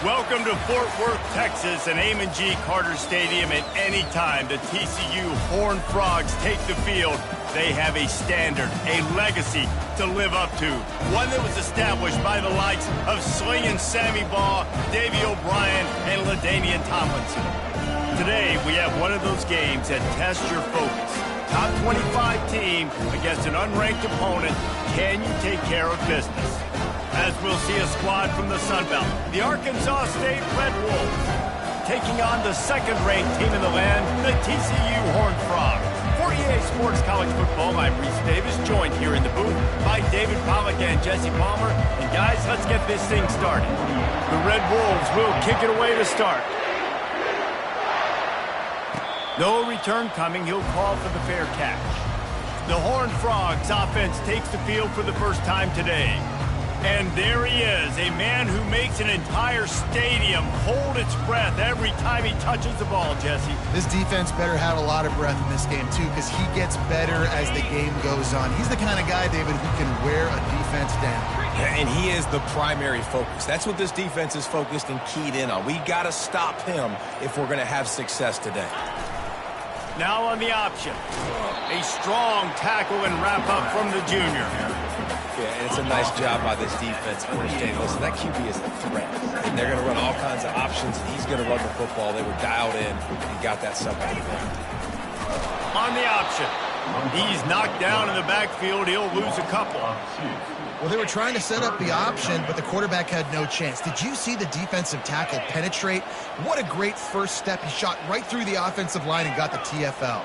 Welcome to Fort Worth, Texas, and Amon G. Carter Stadium. At any time the TCU Horned Frogs take the field, they have a standard, a legacy to live up to. One that was established by the likes of Slingin' Sammy Baugh, Davey O'Brien, and LaDainian Tomlinson. Today, we have one of those games that tests your focus. Top 25 team against an unranked opponent. Can you take care of business? As we'll see a squad from the Sun Belt, the Arkansas State Red Wolves, taking on the second-ranked team in the land, the TCU Horned Frogs. For EA Sports College Football, I'm Reese Davis, joined here in the booth by David Pollack and Jesse Palmer. And guys, let's get this thing started. The Red Wolves will kick it away to start. No return coming. He'll call for the fair catch. The Horned Frogs offense takes the field for the first time today. And there he is, a man who makes an entire stadium hold its breath every time he touches the ball, Jesse. This defense better have a lot of breath in this game, too, because he gets better as the game goes on. He's the kind of guy, David, who can wear a defense down. Yeah, and he is the primary focus. That's what this defense is focused and keyed in on. We got to stop him if we're going to have success today. Now on the option. A strong tackle and wrap-up from the junior. Yeah, and it's a nice job by this defense to understand. Listen, that QB is a threat. And they're going to run all kinds of options, and he's going to run the football. They were dialed in and got that somebody there. On the option. He's knocked down in the backfield. He'll lose a couple. Well, they were trying to set up the option, but the quarterback had no chance. Did you see the defensive tackle penetrate? What a great first step. He shot right through the offensive line and got the TFL.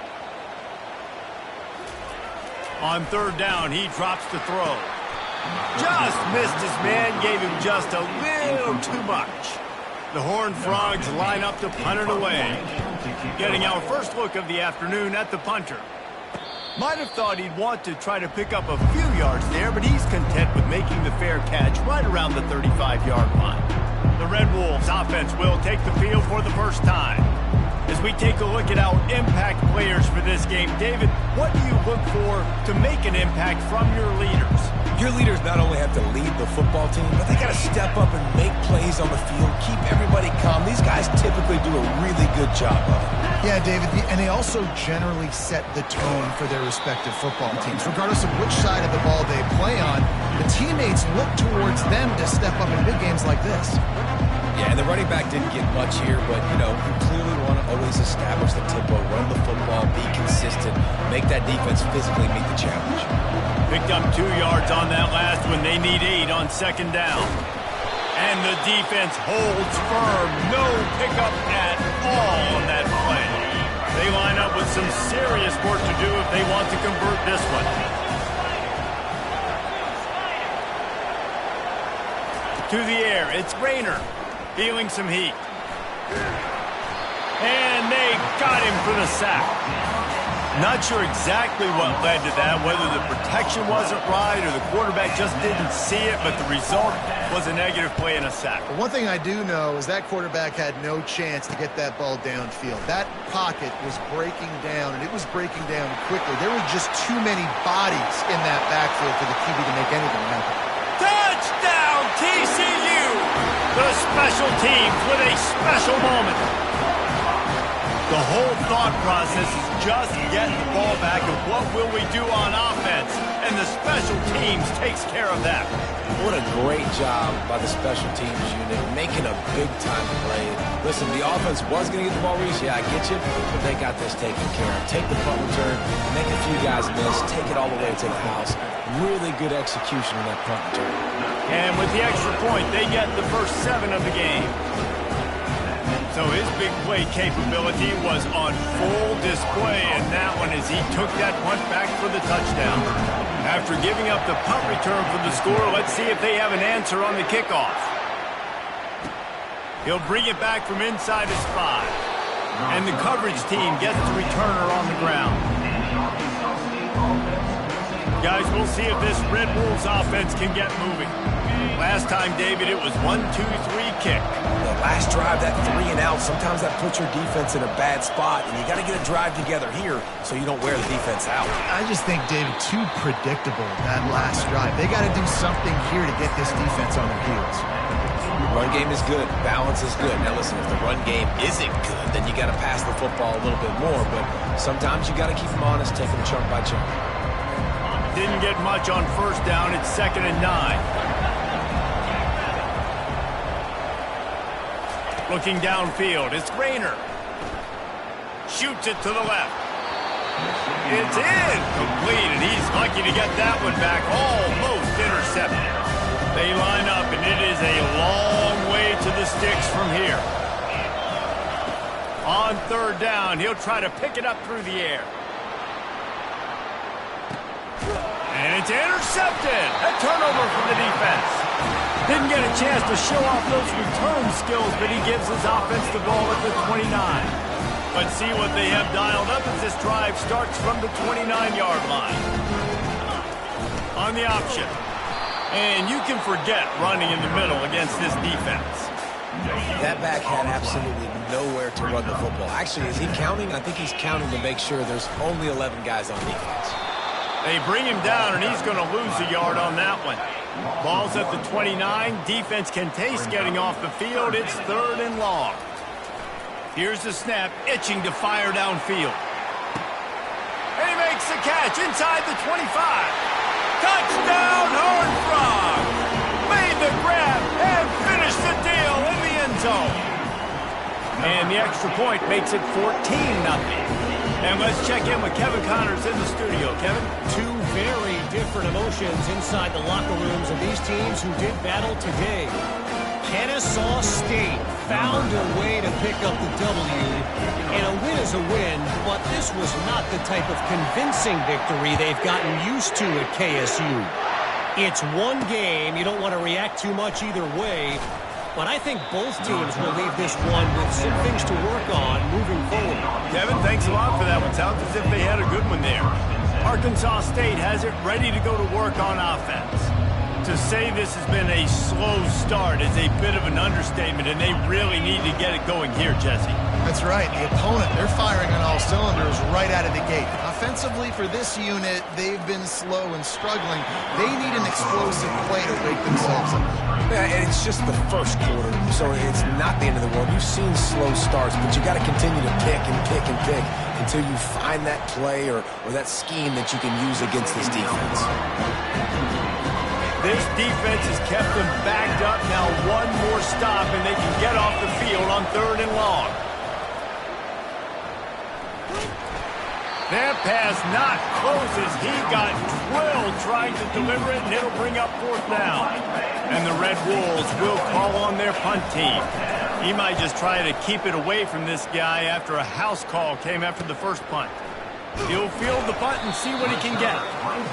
On third down, he drops the throw. Just missed his man, gave him just a little too much. The Horned Frogs line up to punt it away. Getting our first look of the afternoon at the punter. Might have thought he'd want to try to pick up a few yards there, but he's content with making the fair catch right around the 35-yard line. The Red Wolves offense will take the field for the first time. As we take a look at our impact players for this game, David, what do you look for to make an impact from your leaders? Your leaders not only have to lead the football team, but they got to step up and make plays on the field, keep everybody calm. These guys typically do a really good job of it. Yeah, David, and they also generally set the tone for their respective football teams. Regardless of which side of the ball they play on, the teammates look towards them to step up in big games like this. Yeah, and the running back didn't get much here, but, you clearly want to always establish the tempo, run the football, be consistent, make that defense physically meet the challenge. Picked up 2 yards on that last one. They need 8 on second down. And the defense holds firm. No pickup at all on that play. They line up with some serious work to do if they want to convert this one. To the air, it's Rayner. Feeling some heat. And they got him for the sack. Not sure exactly what led to that, whether the protection wasn't right or the quarterback just didn't see it, but the result was a negative play and a sack. But one thing I do know is that quarterback had no chance to get that ball downfield. That pocket was breaking down, and it was breaking down quickly. There were just too many bodies in that backfield for the QB to make anything happen. Touchdown, TCU! The special teams with a special moment. The whole thought process is just getting the ball back, and what will we do on offense? And the special teams takes care of that. What a great job by the special teams unit, making a big-time play. Listen, the offense was going to get the ball, Reese. Yeah, I get you, but they got this taken care of. Take the punt return, make a few guys miss, take it all the way to the house. Really good execution in that punt return. And with the extra point, they get the first 7 of the game. So his big play capability was on full display in that one as he took that punt back for the touchdown. After giving up the punt return for the score, let's see if they have an answer on the kickoff. He'll bring it back from inside his 5. And the coverage team gets the returner on the ground. Guys, we'll see if this Red Wolves offense can get moving. Last time, David, it was 1-2-3 kick. The last drive, that 3 and out, sometimes that puts your defense in a bad spot, and you got to get a drive together here so you don't wear the defense out. I just think, David, too predictable, that last drive. They got to do something here to get this defense on their heels. Run game is good. Balance is good. Now listen, if the run game isn't good, then you got to pass the football a little bit more. But sometimes you got to keep them honest, take them chunk by chunk. Didn't get much on first down. It's 2nd and 9. Looking downfield, it's Rayner. Shoots it to the left. It's incomplete, and he's lucky to get that one back. Almost intercepted. They line up, and it is a long way to the sticks from here. On 3rd down, he'll try to pick it up through the air. And it's intercepted. A turnover from the defense. Didn't get a chance to show off those return skills, but he gives his offense the ball at the 29. Let's see what they have dialed up as this drive starts from the 29-yard line. On the option. And you can forget running in the middle against this defense. That back had absolutely nowhere to run the football. Actually, is he counting? I think he's counting to make sure there's only 11 guys on defense. They bring him down, and he's going to lose a yard on that one. Ball's at the 29. Defense can taste getting off the field. It's 3rd and long. Here's the snap, itching to fire downfield. And he makes the catch inside the 25. Touchdown, Horned Frogs! Made the grab and finished the deal in the end zone. And the extra point makes it 14-0. And let's check in with Kevin Connors in the studio. Kevin? Two very different emotions inside the locker rooms of these teams who did battle today. Kennesaw State found a way to pick up the W, and a win is a win, but this was not the type of convincing victory they've gotten used to at KSU. It's one game. You don't want to react too much either way, but I think both teams will leave this one with some things to work on moving forward. Kevin, thanks a lot for that one. Sounds as if they had a good one there. Arkansas State has it ready to go to work on offense. To say this has been a slow start is a bit of an understatement, and they really need to get it going here, Jesse. That's right. The opponent, they're firing on all cylinders right out of the gate. Offensively for this unit, they've been slow and struggling. They need an explosive play to wake themselves up. Yeah, and it's just the first quarter, so it's not the end of the world. You've seen slow starts, but you got to continue to pick and pick and pick until you find that play or that scheme that you can use against this defense. This defense has kept them backed up. Now one more stop, and they can get off the field on 3rd and long. That pass not closes. He got drilled trying to deliver it, and it'll bring up 4th down. And the Red Wolves will call on their punt team. He might just try to keep it away from this guy after a house call came after the first punt. He'll field the punt and see what he can get.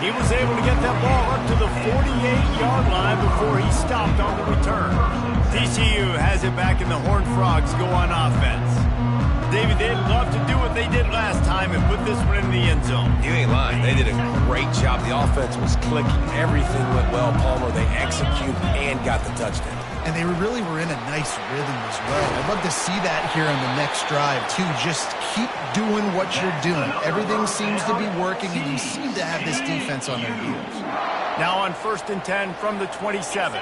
He was able to get that ball up to the 48-yard line before he stopped on the return. TCU has it back, and the Horned Frogs go on offense. David, they'd love to do what they did last time and put this one in the end zone. You ain't lying. They did a great job. The offense was clicking. Everything went well, Palmer. They executed and got the touchdown. And they really were in a nice rhythm as well. I'd love to see that here on the next drive, too. Just keep doing what you're doing. Everything seems to be working, and you seem to have this defense on their heels. Now on 1st and 10 from the 27.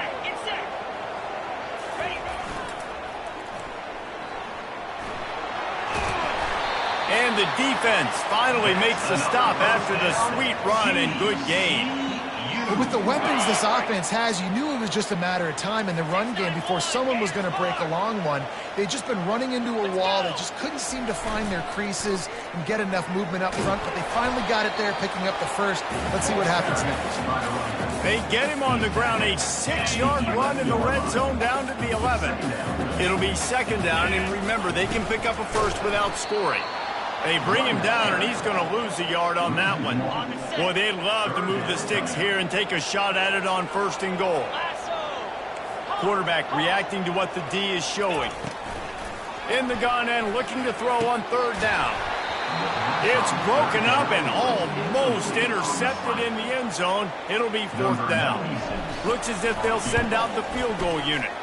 And the defense finally makes the stop after the sweet run and good gain. But with the weapons this offense has, you knew it was just a matter of time in the run game before someone was going to break a long one. They'd just been running into a wall. They just couldn't seem to find their creases and get enough movement up front, but they finally got it there, picking up the first. Let's see what happens next. They get him on the ground, a 6-yard run in the red zone down to the 11. It'll be 2nd down, and remember, they can pick up a first without scoring. They bring him down, and he's going to lose a yard on that one. Boy, they'd love to move the sticks here and take a shot at it on 1st and goal. Quarterback reacting to what the D is showing. In the gun end, looking to throw on 3rd down. It's broken up and almost intercepted in the end zone. It'll be 4th down. Looks as if they'll send out the field goal unit.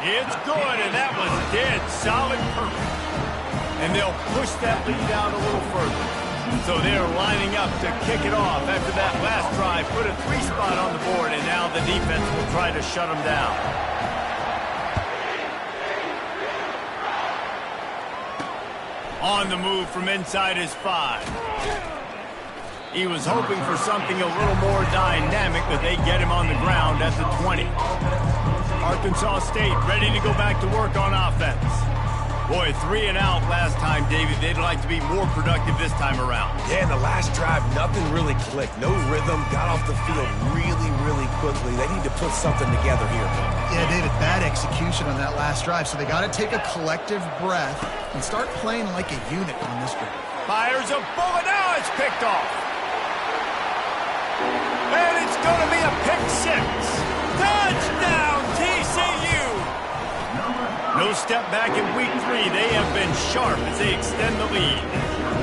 It's good, and that was dead solid perfect. And they'll push that lead out a little further. So they're lining up to kick it off after that last drive. Put a 3 spot on the board, and now the defense will try to shut them down. On the move from inside his 5. He was hoping for something a little more dynamic, but they get him on the ground at the 20. Arkansas State ready to go back to work on offense. Boy, 3 and out last time, David. They'd like to be more productive this time around. Yeah, in the last drive, nothing really clicked. No rhythm, got off the field really, really quickly. They need to put something together here. Yeah, David, bad execution on that last drive, so they got to take a collective breath and start playing like a unit on this drive. Fires a bullet. Now it's picked off. And it's going to be a pick 6. Touchdown, TCU! No step back in week 3. They have been sharp as they extend the lead.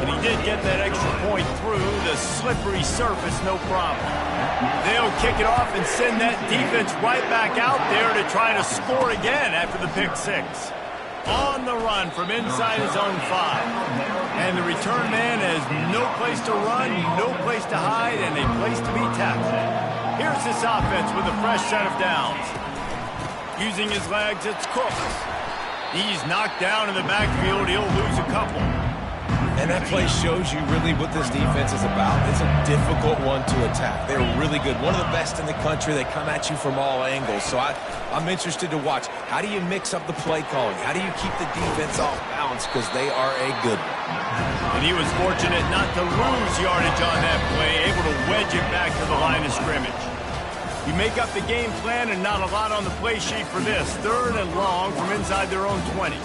And he did get that extra point through the slippery surface, no problem. They'll kick it off and send that defense right back out there to try to score again after the pick 6. On the run from inside his own 5. And the return man has no place to run, no place to hide, and a place to be tackled. Here's this offense with a fresh set of downs. Using his legs, it's Cooks. He's knocked down in the backfield. He'll lose a couple. And that play shows you really what this defense is about. It's a difficult one to attack. They're really good. One of the best in the country. They come at you from all angles. So I'm interested to watch. How do you mix up the play calling? How do you keep the defense off balance? Because they are a good one. And he was fortunate not to lose yardage on that play, able to wedge it back to the line of scrimmage. You make up the game plan and not a lot on the play sheet for this. 3rd and long from inside their own 20.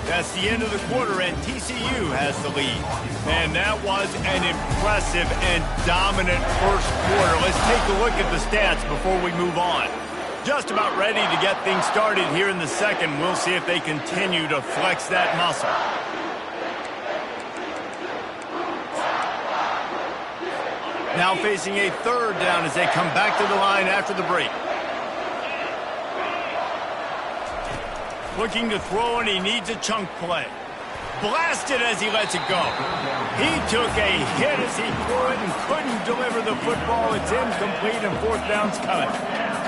That's the end of the quarter, and TCU has the lead. And that was an impressive and dominant first quarter. Let's take a look at the stats before we move on. Just about ready to get things started here in the second. We'll see if they continue to flex that muscle. Now facing a 3rd down as they come back to the line after the break. Looking to throw, and he needs a chunk play. Blasted as he lets it go. He took a hit as he threw it and couldn't deliver the football. It's incomplete, and 4th down's coming.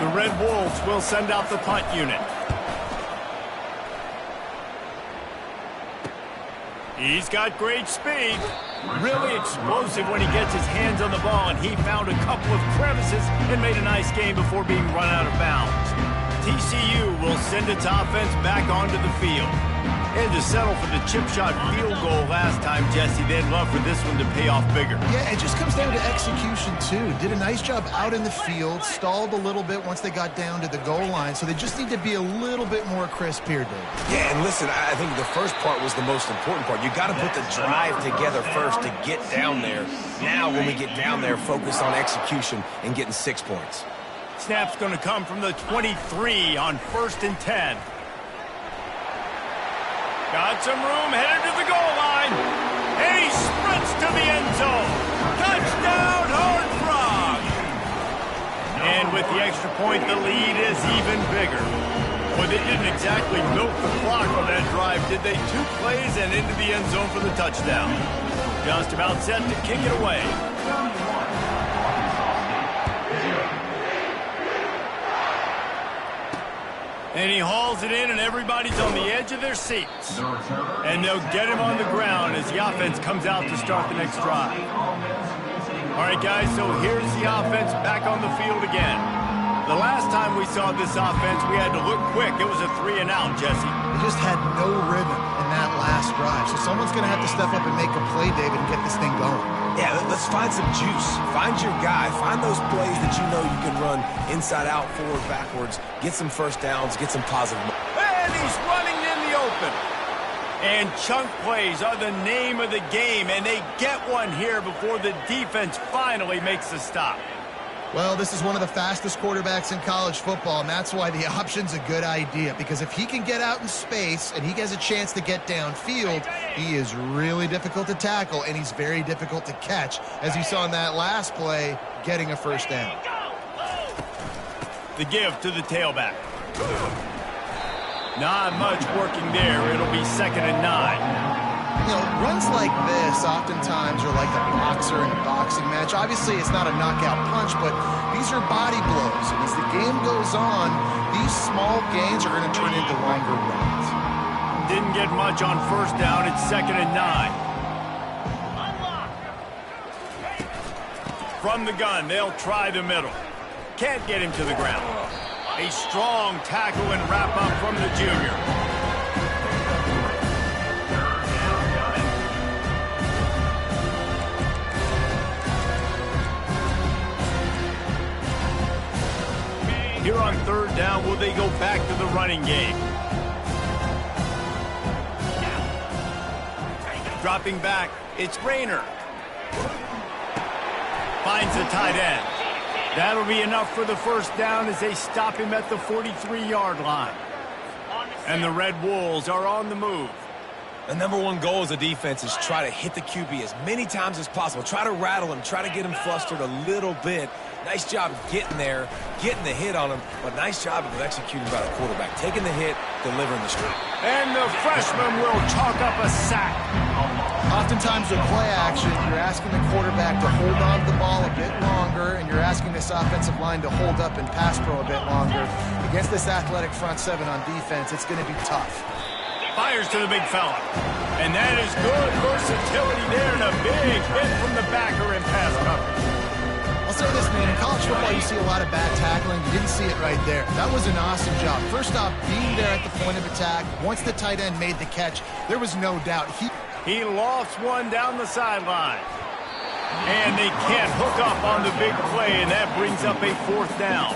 The Red Wolves will send out the punt unit. He's got great speed. Really explosive when he gets his hands on the ball, and he found a couple of crevices and made a nice game before being run out of bounds. TCU will send its offense back onto the field. And to settle for the chip shot field goal last time, Jesse, they'd love for this one to pay off bigger. Yeah, it just comes down to execution, too. Did a nice job out in the field, stalled a little bit once they got down to the goal line, so they just need to be a little bit more crisp here, Dave. Yeah, and listen, I think the first part was the most important part. You got to put the drive together first to get down there. Now, when we get down there, focus on execution and getting 6 points. Snap's going to come from the 23 on 1st and 10. Got some room, headed to the goal line. And he sprints to the end zone. Touchdown, Horned Frog. And with the extra point, the lead is even bigger. Well, they didn't exactly milk the clock on that drive, did they? 2 plays and into the end zone for the touchdown. Just about set to kick it away. And he hauls it in, and everybody's on the edge of their seats. And they'll get him on the ground as the offense comes out to start the next drive. All right, guys, so here's the offense back on the field again. The last time we saw this offense, we had to look quick. It was a 3 and out, Jesse. They just had no rhythm in that last drive. So someone's going to have to step up and make a play, David, and get this thing going. Yeah, let's find some juice. Find your guy. Find those plays that you know you can run inside out, forward, backwards. Get some first downs. Get some positive. And he's running in the open. And chunk plays are the name of the game, and they get one here before the defense finally makes the stop. Well, this is one of the fastest quarterbacks in college football, and that's why the option's a good idea. Because if he can get out in space and he has a chance to get downfield, he is really difficult to tackle, and he's very difficult to catch, as you saw in that last play, getting a first down. The give to the tailback. Not much working there. It'll be 2nd and 9. You know, runs like this oftentimes are like a boxer in a boxing match. Obviously, it's not a knockout punch, but these are body blows. And as the game goes on, these small gains are going to turn into longer runs. didn't get much on first down. It's 2nd and 9. From the gun, they'll try the middle. Can't get him to the ground. A strong tackle and wrap up from the junior. Here on 3rd down, will they go back to the running game? Dropping back, it's Rayner. Finds the tight end. That'll be enough for the first down as they stop him at the 43-yard line. And the Red Wolves are on the move. The number one goal as a defense is try to hit the QB as many times as possible. Try to rattle him, try to get him flustered a little bit. Nice job getting there, getting the hit on him, but nice job of executing by the quarterback. Taking the hit, delivering the strike. And the freshman will chalk up a sack. Oftentimes with play action, you're asking the quarterback to hold on to the ball a bit longer, and you're asking this offensive line to hold up and pass pro a bit longer. Against this athletic front seven on defense, it's going to be tough. Fires to the big fella. And that is good versatility there, and a big hit from the backer in pass coverage. I'll say this, man, in college football you see a lot of bad tackling. You didn't see it right there. That was an awesome job. First off, being there at the point of attack. Once the tight end made the catch, there was no doubt. He lofts one down the sideline. And they can't hook up on the big play, and that brings up a 4th down.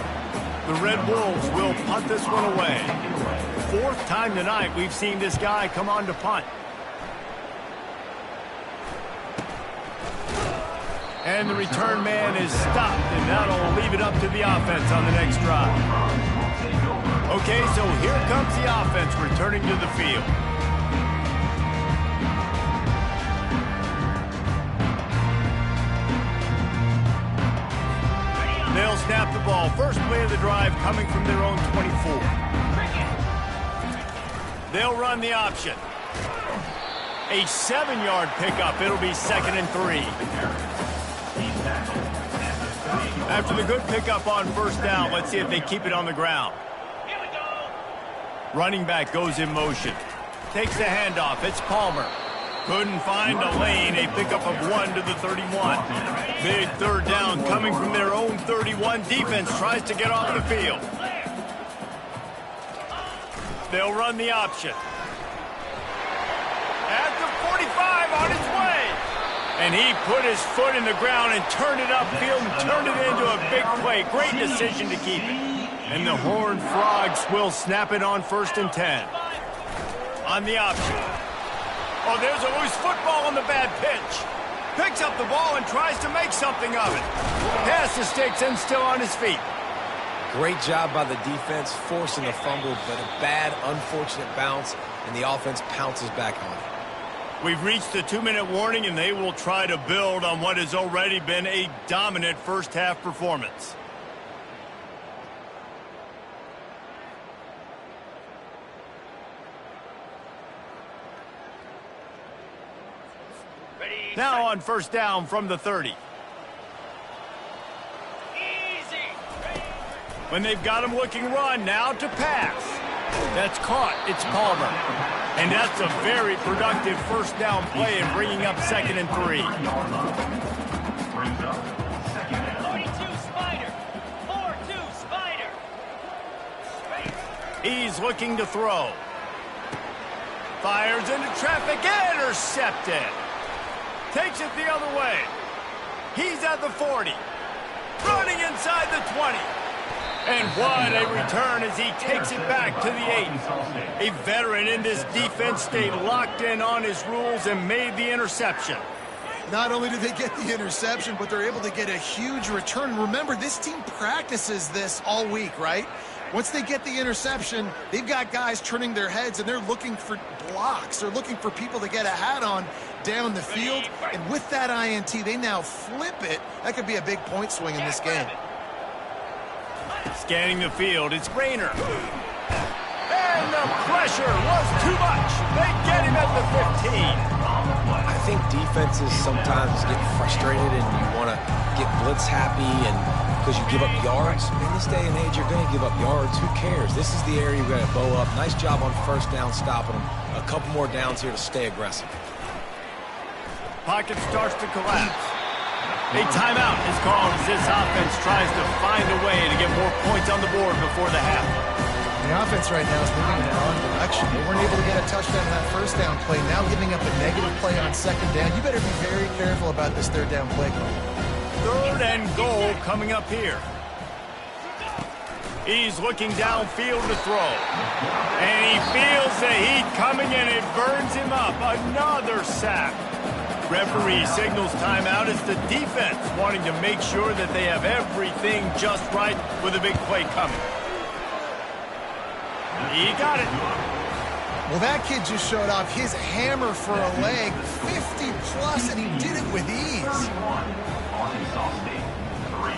The Red Wolves will punt this one away. 4th time tonight we've seen this guy come on to punt. And the return man is stopped, and that'll leave it up to the offense on the next drive. Okay, so here comes the offense returning to the field. They'll snap the ball. First play of the drive coming from their own 24. They'll run the option. A 7-yard pickup. It'll be 2nd and 3. After the good pickup on first down, let's see if they keep it on the ground. Running back goes in motion. Takes the handoff. It's Palmer. Couldn't find a lane. A pickup of 1 to the 31. Big 3rd down coming from their own 31. Defense tries to get off the field. They'll run the option. At the 45 on its way. And he put his foot in the ground and turned it upfield and turned it into a big play. Great decision to keep it. And the Horned Frogs will snap it on 1st and 10. On the option. Oh, there's a loose football on the bad pitch. Picks up the ball and tries to make something of it. Past the sticks and still on his feet. Great job by the defense, forcing the fumble, but a bad, unfortunate bounce, and the offense pounces back on it. We've reached the 2-minute warning, and they will try to build on what has already been a dominant first-half performance. Now on first down from the 30. When they've got him looking run, now to pass. That's caught. It's Palmer. And that's a very productive first down play and bringing up 2nd and 3. 42 Spider. 4-2 Spider. He's looking to throw. Fires into traffic. Intercepted. Takes it the other way. He's at the 40. Running inside the 20. And what a return as he takes it back to the 8. A veteran in this defense stayed locked in on his rules and made the interception. Not only do they get the interception, but they're able to get a huge return. Remember, this team practices this all week, right? Once they get the interception, they've got guys turning their heads, and they're looking for blocks. They're looking for people to get a hat on down the field. And with that INT, they now flip it. That could be a big point swing in this game. Scanning the field, it's Rayner. And the pressure was too much. They get him at the 15. I think defenses sometimes get frustrated and you want to get blitz happy and because you give up yards. In this day and age, you're going to give up yards. Who cares? This is the area you're going to bow up. Nice job on first down stopping them. A couple more downs here to stay aggressive. Pocket starts to collapse. A timeout is called as this offense tries to find a way to get more points on the board before the half. The offense right now is moving in the wrong direction. They weren't able to get a touchdown in that first down play. Now giving up a negative play on second down. You better be very careful about this third down play call. Third and goal coming up here. He's looking downfield to throw. And he feels the heat coming and it burns him up. Another sack. Referee signals timeout as the defense wanting to make sure that they have everything just right with a big play coming. He got it. Well, that kid just showed off his hammer for a leg, 50 plus, and he did it with ease. Arkansas State, 3.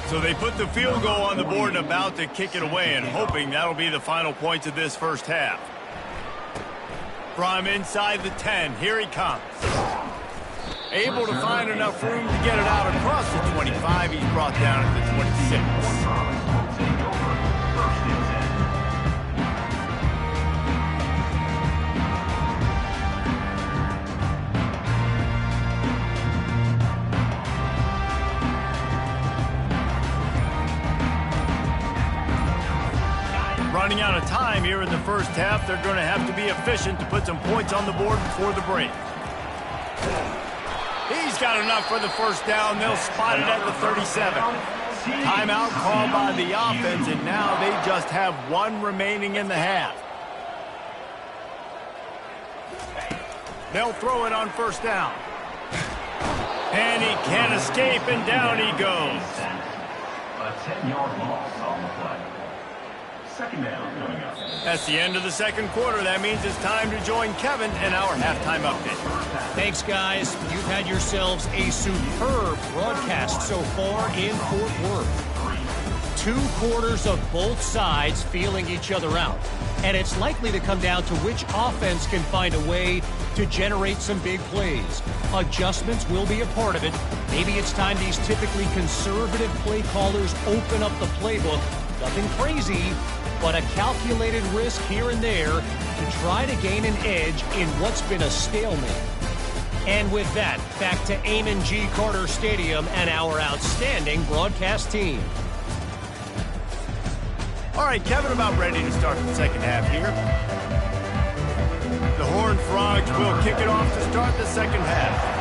So they put the field goal on the board and about to kick it away and hoping that'll be the final points of this first half. From inside the 10, here he comes. Able to find enough room to get it out across the 25. He's brought down at the 26. Running out of time here in the first half. They're going to have to be efficient to put some points on the board before the break. He's got enough for the first down. They'll spot it at the 37. Timeout called by the offense, and now they just have one remaining in the half. They'll throw it on first down. And he can't escape, and down he goes. A 10-yard loss on the play. Second down coming up. That's the end of the second quarter. That means it's time to join Kevin in our halftime update. Thanks, guys. You've had yourselves a superb broadcast so far in Fort Worth. 2 quarters of both sides feeling each other out. And it's likely to come down to which offense can find a way to generate some big plays. Adjustments will be a part of it. Maybe it's time these typically conservative play callers open up the playbook. Nothing crazy, but a calculated risk here and there to try to gain an edge in what's been a stalemate. And with that, back to Amon G. Carter Stadium and our outstanding broadcast team. All right, Kevin, about ready to start the second half here. The Horned Frogs will kick it off to start the second half.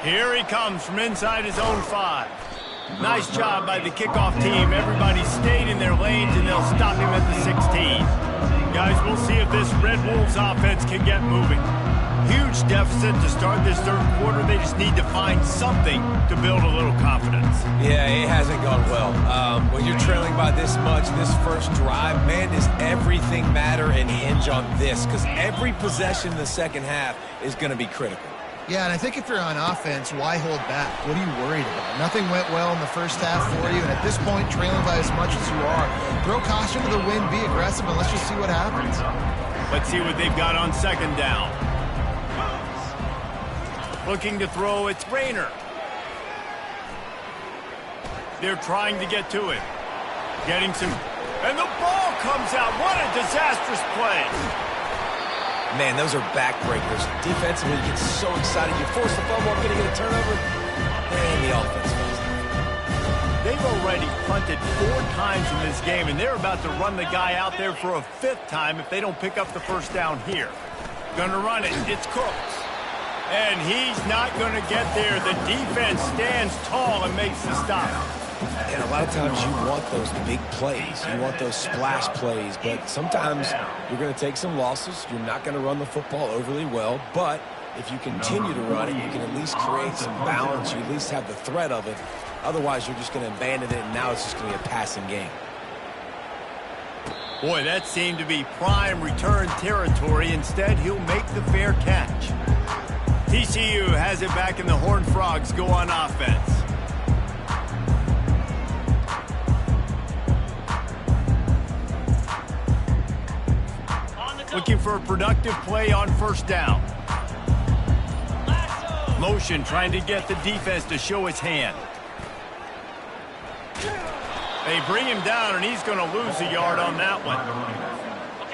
Here he comes from inside his own 5. Nice job by the kickoff team. Everybody stayed in their lanes, and they'll stop him at the 16. Guys, we'll see if this Red Wolves offense can get moving. Huge deficit to start this third quarter. They just need to find something to build a little confidence. Yeah, it hasn't gone well. When you're trailing by this much, this first drive, man, does everything matter and hinge on this, because every possession in the second half is going to be critical. Yeah, and I think if you're on offense, why hold back? What are you worried about? Nothing went well in the first half for you, and at this point, trailing by as much as you are, throw caution to the wind, be aggressive, and let's just see what happens. Let's see what they've got on second down. Looking to throw, it's Rayner. They're trying to get to it. Getting some, and the ball comes out. What a disastrous play. Man, those are backbreakers. Defensively, you get so excited. You force the fumble, I'm going to get a turnover. And the offense goes. They've already punted 4 times in this game, and they're about to run the guy out there for a 5th time if they don't pick up the first down here. Gonna run it. It's Cooks. And he's not going to get there. The defense stands tall and makes the stop. And a lot of times you want those big plays. You want those splash plays. But sometimes you're going to take some losses. You're not going to run the football overly well. But if you continue to run it, you can at least create some balance. You at least have the threat of it. Otherwise, you're just going to abandon it, and now it's just going to be a passing game. Boy, that seemed to be prime return territory. Instead, he'll make the fair catch. TCU has it back and the Horned Frogs go on offense. Looking for a productive play on first down. Motion trying to get the defense to show his hand. They bring him down, and he's going to lose a yard on that one.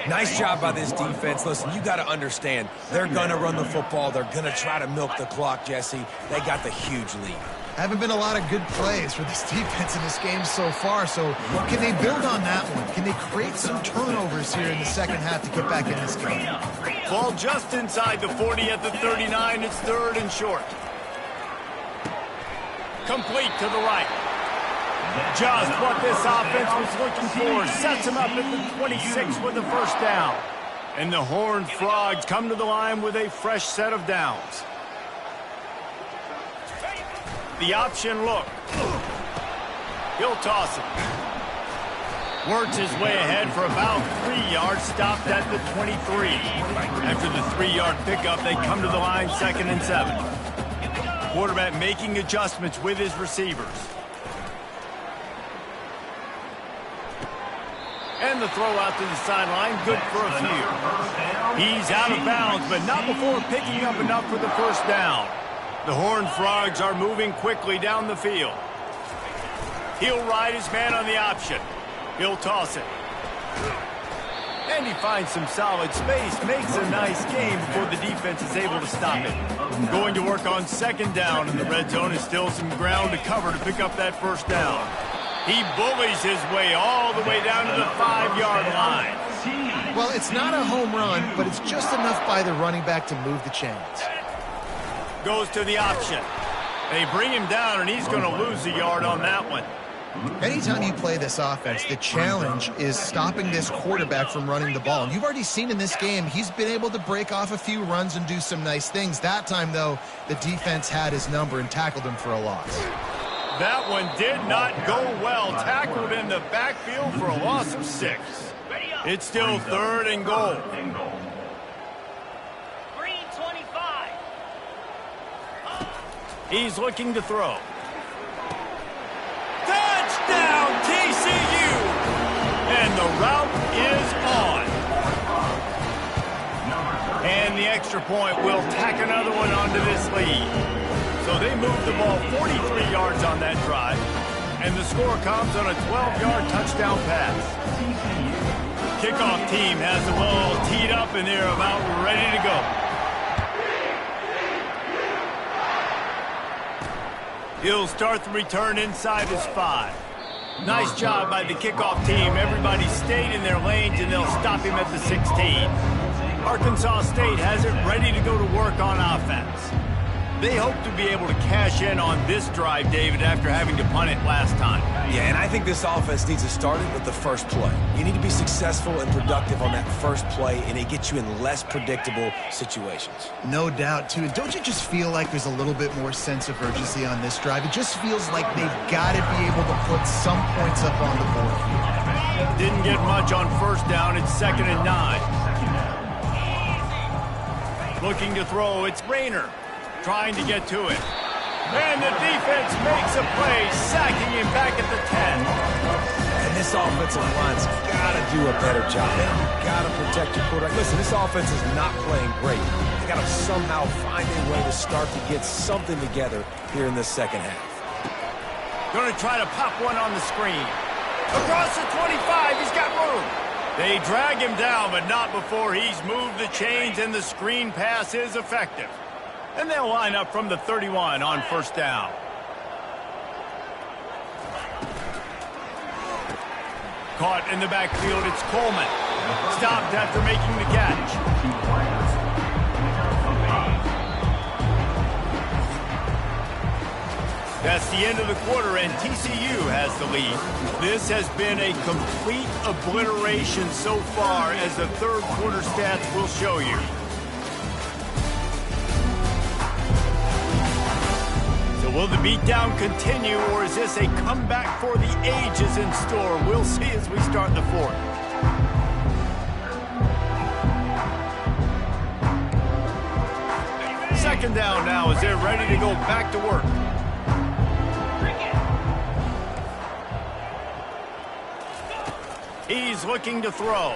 Nice job by this defense. Listen, you got to understand, they're going to run the football. They're going to try to milk the clock, Jesse. They got the huge lead. Haven't been a lot of good plays for this defense in this game so far, so can they build on that one? Can they create some turnovers here in the second half to get back in this game? Ball just inside the 40 at the 39. It's third and short. Complete to the right. Just what this offense was looking for. Sets him up at the 26 with the first down. And the Horned Frogs come to the line with a fresh set of downs. The option look. He'll toss it. Works his way ahead for about 3 yards. Stopped at the 23. After the 3-yard pickup, they come to the line 2nd and 7. Quarterback making adjustments with his receivers. And the throw out to the sideline, good for a few. He's out of bounds, but not before picking up enough for the first down. The Horned Frogs are moving quickly down the field. He'll ride his man on the option. He'll toss it. And he finds some solid space, makes a nice game before the defense is able to stop it. Going to work on second down, and the red zone is still some ground to cover to pick up that first down. He bullies his way all the way down to the 5-yard line. Well, it's not a home run, but it's just enough by the running back to move the chains. Goes to the option. They bring him down, and he's going to lose a yard on that one. Anytime you play this offense, the challenge is stopping this quarterback from running the ball. And you've already seen in this game, he's been able to break off a few runs and do some nice things. That time, though, the defense had his number and tackled him for a loss. That one did not go well. Tackled in the backfield for a loss of 6. It's still 3rd and goal. Green 25. He's looking to throw. Touchdown, TCU! And the route is on. And the extra point will tack another one onto this lead. So they move the ball 43 yards on that drive. And the score comes on a 12-yard touchdown pass. Kickoff team has the ball teed up, and they're about ready to go. He'll start the return inside his 5. Nice job by the kickoff team. Everybody stayed in their lanes, and they'll stop him at the 16. Arkansas State has it ready to go to work on offense. They hope to be able to cash in on this drive, David, after having to punt it last time. Yeah, and I think this offense needs to start it with the first play. You need to be successful and productive on that first play, and it gets you in less predictable situations. No doubt, too. And don't you just feel like there's a little bit more sense of urgency on this drive? It just feels like they've got to be able to put some points up on the board here. Didn't get much on first down. It's 2nd and 9. Looking to throw. It's Rayner. Trying to get to it. And the defense makes a play, sacking him back at the 10. And this offensive line's got to do a better job. You've got to protect your quarterback. Listen, this offense is not playing great. They got to somehow find a way to start to get something together here in the second half. Going to try to pop one on the screen. Across the 25, he's got room. They drag him down, but not before he's moved the chains, and the screen pass is effective. And they'll line up from the 31 on first down. Caught in the backfield, it's Coleman. Stopped after making the catch. That's the end of the quarter, and TCU has the lead. This has been a complete obliteration so far, as the third quarter stats will show you. Will the beatdown continue, or is this a comeback for the ages in store? We'll see as we start the fourth. second down now as they're ready to go back to work. He's looking to throw.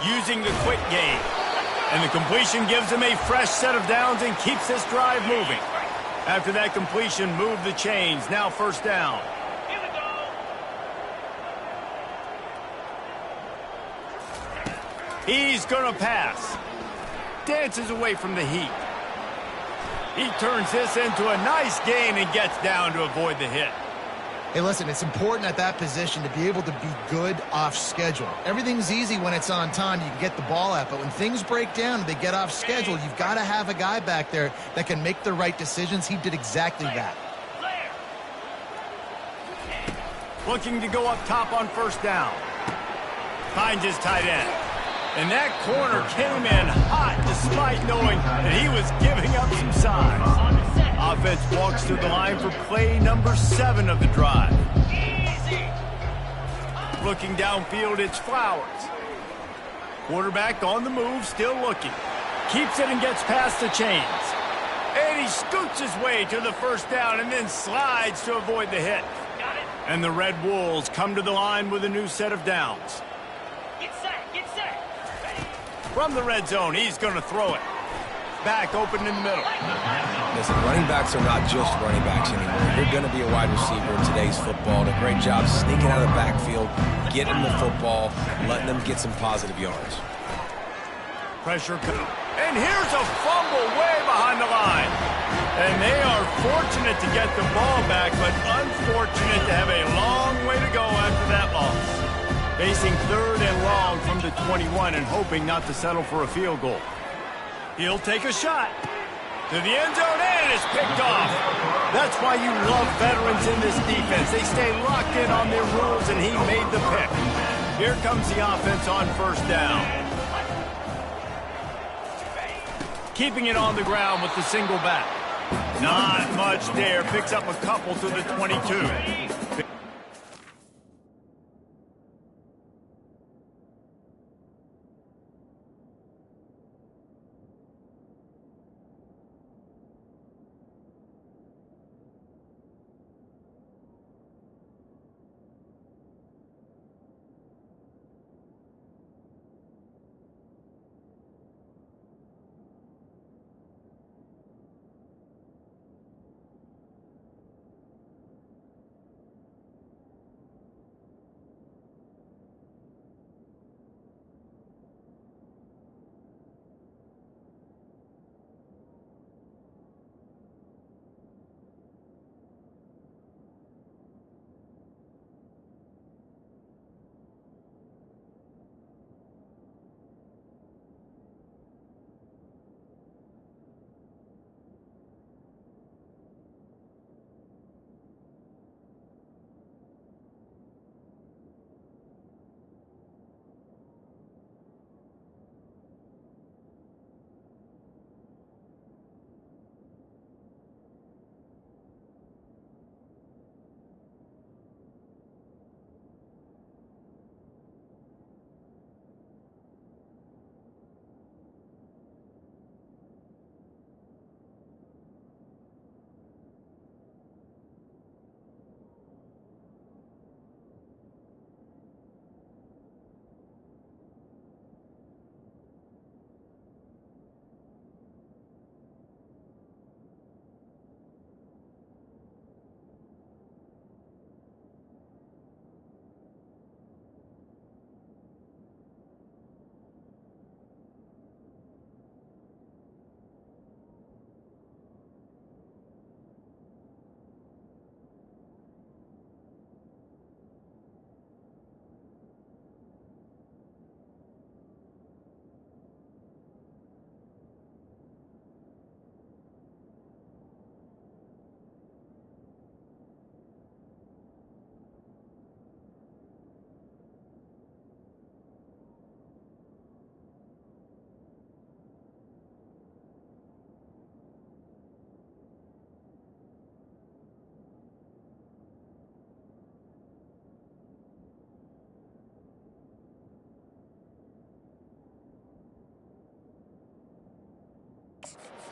Using the quick game. And the completion gives him a fresh set of downs and keeps this drive moving. After that completion, move the chains. Now first down. Here we go. He's going to pass. Dances away from the heat. He turns this into a nice gain and gets down to avoid the hit. Hey, listen, it's important at that position to be able to be good off schedule. Everything's easy when it's on time. You can get the ball out. But when things break down and they get off schedule, you've got to have a guy back there that can make the right decisions. He did exactly that. Looking to go up top on first down. Finds his tight end. And that corner came in hot despite knowing that he was giving up some size. Offense walks to the line for play number 7 of the drive. Looking downfield, it's Flowers. Quarterback on the move, still looking. Keeps it and gets past the chains. And he scoots his way to the first down and then slides to avoid the hit. And the Red Wolves come to the line with a new set of downs. Get set, get set. Ready. From the red zone, he's going to throw it. Back open in the middle. Listen, running backs are not just running backs anymore. You're going to be a wide receiver in today's football. Did a great job sneaking out of the backfield, getting the football, letting them get some positive yards. Pressure coming. And here's a fumble way behind the line. And they are fortunate to get the ball back, but unfortunate to have a long way to go after that loss. Facing third and long from the 21 and hoping not to settle for a field goal. He'll take a shot. To the end zone, and it's picked off. That's why you love veterans in this defense. They stay locked in on their rules, and he made the pick. Here comes the offense on first down. Keeping it on the ground with the single back. Not much there. Picks up a couple to the 22.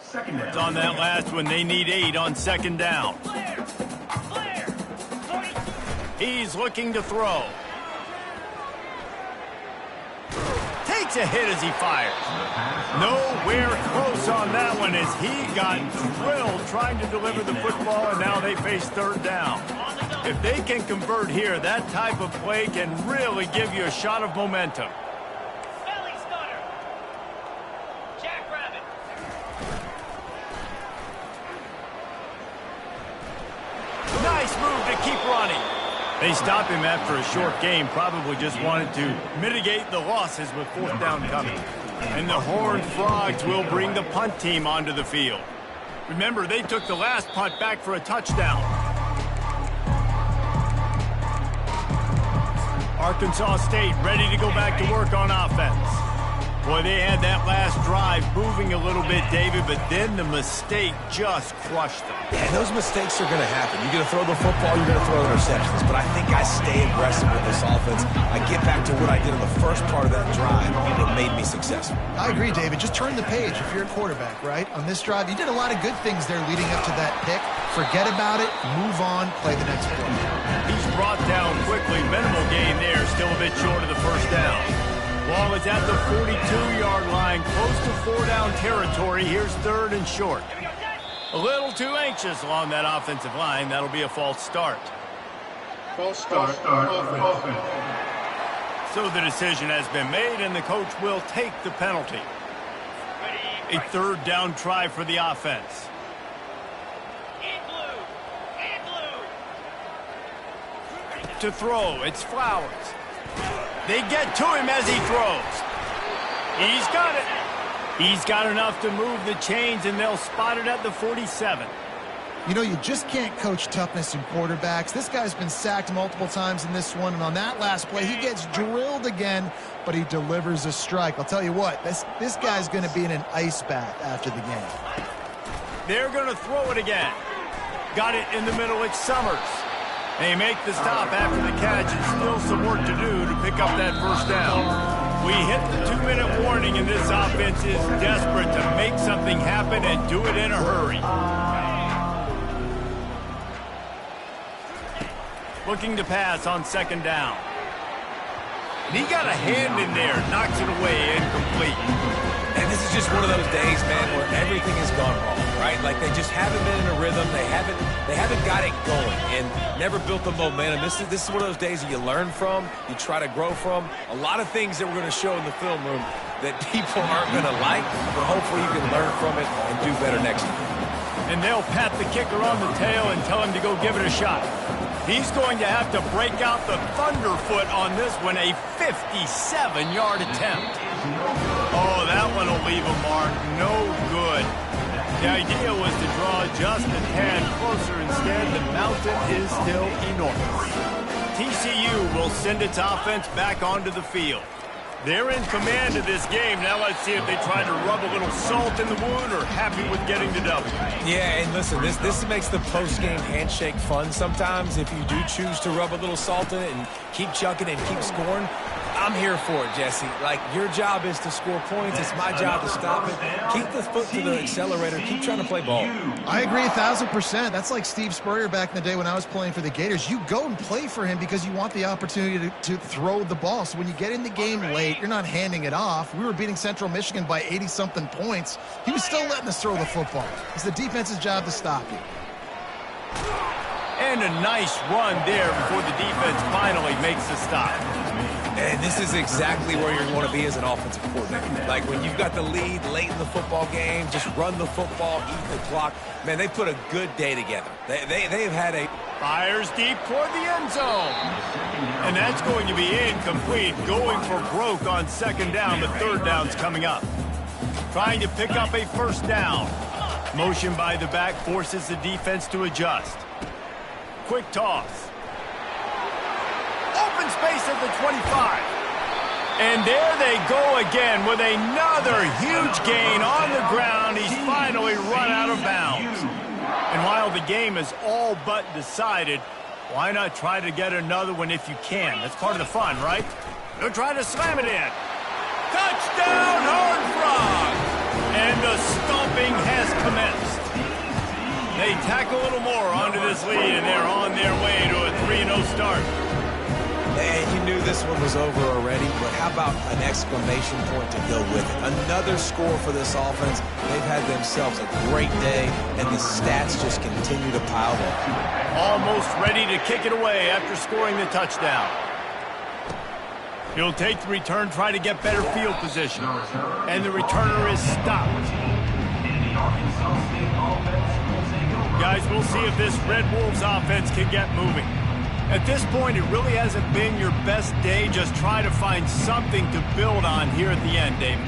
Second down. It's on that last one. They need 8 on second down. Clear! Clear! 42. He's looking to throw. Takes a hit as he fires. Nowhere close on that one as he got drilled trying to deliver the football, and now they face third down. If they can convert here, that type of play can really give you a shot of momentum. Belly stunner. Jackrabbit. Nice move to keep running. They stop him after a short game, probably just wanted to mitigate the losses with fourth down coming. And the Horned Frogs will bring the punt team onto the field. Remember, they took the last punt back for a touchdown. Arkansas State ready to go back to work on offense. Boy, they had that last drive moving a little bit, David, but then the mistake just crushed them. Yeah, those mistakes are going to happen. You're going to throw the football, you're going to throw interceptions. But I think I stay aggressive with this offense. I get back to what I did in the first part of that drive, and it made me successful. I agree, David. Just turn the page if you're a quarterback, right? On this drive, you did a lot of good things there leading up to that pick. Forget about it, move on, play the next play. He's brought down quickly. Minimal gain there, still a bit short of the first down. Ball is at the 42-yard line, close to 4-down territory. Here's third and short. A little too anxious along that offensive line. That'll be a false start. False start. Offense. So the decision has been made, and the coach will take the penalty. A third down try for the offense. In blue. In blue. To throw, it's Flowers. They get to him as he throws. He's got it. He's got enough to move the chains, and they'll spot it at the 47. You know, you just can't coach toughness in quarterbacks. This guy's been sacked multiple times in this one, and on that last play, he gets drilled again, but he delivers a strike. I'll tell you what, this guy's going to be in an ice bath after the game. They're going to throw it again. Got it in the middle. It's Summers. They make the stop after the catch, and still some work to do to pick up that first down. We hit the 2-minute warning, and this offense is desperate to make something happen and do it in a hurry. Looking to pass on second down. And he got a hand in there, knocks it away, incomplete. And this is just one of those days, man, where everything has gone wrong, right? Like they just haven't been in a rhythm. They haven't got it going and never built the momentum. This is one of those days that you learn from, you try to grow from. A lot of things that we're going to show in the film room that people aren't going to like, but hopefully you can learn from it and do better next time. And they'll pat the kicker on the tail and tell him to go give it a shot. He's going to have to break out the thunderfoot on this one, a 57-yard attempt. Oh, that one will leave a mark. No good. The idea was to draw just a tad closer. Instead, the mountain is still enormous. TCU will send its offense back onto the field. They're in command of this game. Now let's see if they try to rub a little salt in the wound or happy with getting the W. Yeah, and listen, this makes the post-game handshake fun sometimes. If you do choose to rub a little salt in it and keep chucking and keep scoring, I'm here for it, Jesse. Like, your job is to score points. It's my job to stop it. Keep the foot to the accelerator. Keep trying to play ball. I agree 1,000%. That's like Steve Spurrier back in the day when I was playing for the Gators. You go and play for him because you want the opportunity to throw the ball. So when you get in the game late, you're not handing it off. We were beating Central Michigan by 80-something points. He was still letting us throw the football. It's the defense's job to stop you. And a nice run there before the defense finally makes the stop. And this is exactly where you want to be as an offensive coordinator. Like when you've got the lead late in the football game, just run the football, eat the clock. Man, they put a good day together. They've had a... Fires deep toward the end zone. And that's going to be incomplete. Going for broke on second down. The third down's coming up. Trying to pick up a first down. Motion by the back forces the defense to adjust. Quick toss. Open space at the 25. And there they go again with another huge gain on the ground. He's finally run out of bounds. And while the game is all but decided, why not try to get another one if you can? That's part of the fun, right? They'll try to slam it in. Touchdown, Horned Frogs! And the stomping has commenced. They tack a little more onto this lead, and they're on their way to a 3-0 start. And you knew this one was over already, but how about an exclamation point to go with it? Another score for this offense. They've had themselves a great day, and the stats just continue to pile up. Almost ready to kick it away after scoring the touchdown. He'll take the return, try to get better field position. And the returner is stopped. Guys, we'll see if this Red Wolves offense can get moving. At this point, it really hasn't been your best day. Just try to find something to build on here at the end, David.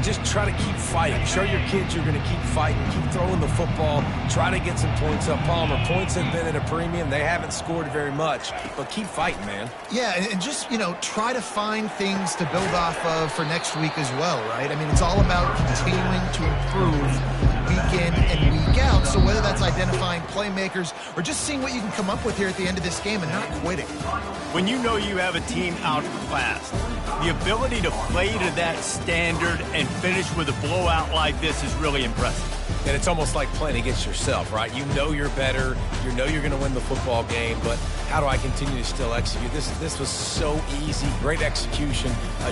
Just try to keep fighting. Show your kids you're going to keep fighting. Keep throwing the football. Try to get some points up. Palmer, points have been at a premium. They haven't scored very much, but keep fighting, man. Yeah, and just, try to find things to build off of for next week as well, right? I mean, it's all about continuing to improve week in and week out. So whether that's identifying playmakers or just seeing what you can come up with here at the end of this game and not quitting. When you know you have a team outclassed, the ability to play to that standard and finish with a blowout like this is really impressive. And it's almost like playing against yourself, right? You know you're better. You know you're going to win the football game, but how do I continue to still execute? This was so easy. Great execution.